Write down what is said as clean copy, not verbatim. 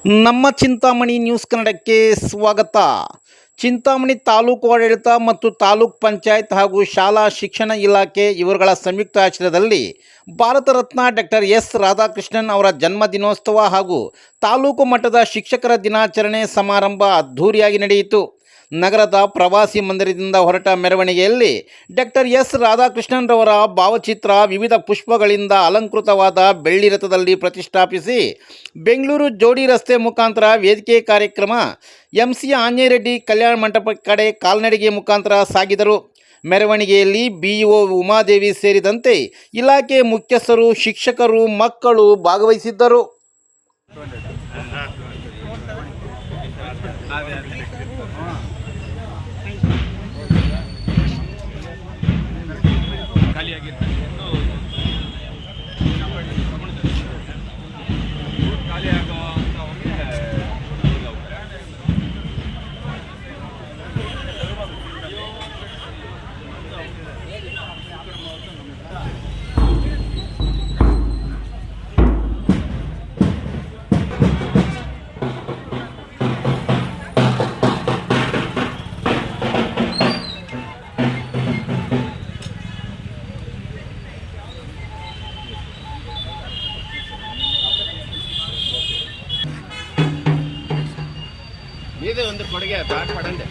ನಮ್ಮ ಚಿಂತಾಮಣಿ ನ್ಯೂಸ್ ಕನ್ನಡಕ್ಕೆ ಸ್ವಾಗತ. ಚಿಂತಾಮಣಿ ತಾಲೂಕು ಆಡಳಿತ ಮತ್ತು ತಾಲೂಕ್ ಪಂಚಾಯತ್ ಹಾಗೂ ಶಾಲಾ ಶಿಕ್ಷಣ ಇಲಾಖೆ ಇವರುಗಳ ಸಂಯುಕ್ತ ಆಶ್ರಯದಲ್ಲಿ ಭಾರತ ರತ್ನ ಡಾಕ್ಟರ್ ಎಸ್ ರಾಧಾಕೃಷ್ಣನ್ ಅವರ ಜನ್ಮ ದಿನೋತ್ಸವ ಹಾಗೂ ತಾಲೂಕು ಮಟ್ಟದ ಶಿಕ್ಷಕರ ದಿನಾಚರಣೆ ಸಮಾರಂಭ ಅದ್ಧೂರಿಯಾಗಿ ನಡೆಯಿತು. ನಗರದ ಪ್ರವಾಸಿ ಮಂದಿರದಿಂದ ಹೊರಟ ಮೆರವಣಿಗೆಯಲ್ಲಿ ಡಾಕ್ಟರ್ ಎಸ್ ರಾಧಾಕೃಷ್ಣನ್ ರವರ ಭಾವಚಿತ್ರ ವಿವಿಧ ಪುಷ್ಪಗಳಿಂದ ಅಲಂಕೃತವಾದ ಬೆಳ್ಳಿ ರಥದಲ್ಲಿ ಪ್ರತಿಷ್ಠಾಪಿಸಿ ಬೆಂಗಳೂರು ಜೋಡಿ ರಸ್ತೆ ಮುಖಾಂತರ ವೇದಿಕೆ ಕಾರ್ಯಕ್ರಮ ಎಂಸಿ ಆಂಜನೇಯರೆಡ್ಡಿ ಕಲ್ಯಾಣ ಮಂಟಪ ಕಡೆ ಕಾಲ್ನಡಿಗೆ ಮುಖಾಂತರ ಸಾಗಿದರು. ಮೆರವಣಿಗೆಯಲ್ಲಿ ಬಿಇಒ ಉಮಾದೇವಿ ಸೇರಿದಂತೆ ಇಲಾಖೆ ಮುಖ್ಯಸ್ಥರು, ಶಿಕ್ಷಕರು, ಮಕ್ಕಳು ಭಾಗವಹಿಸಿದ್ದರು. ಇದು ಒಂದು ಕೊಡುಗೆ ಬ್ಯಾಟ್ ಪಡಂದೆ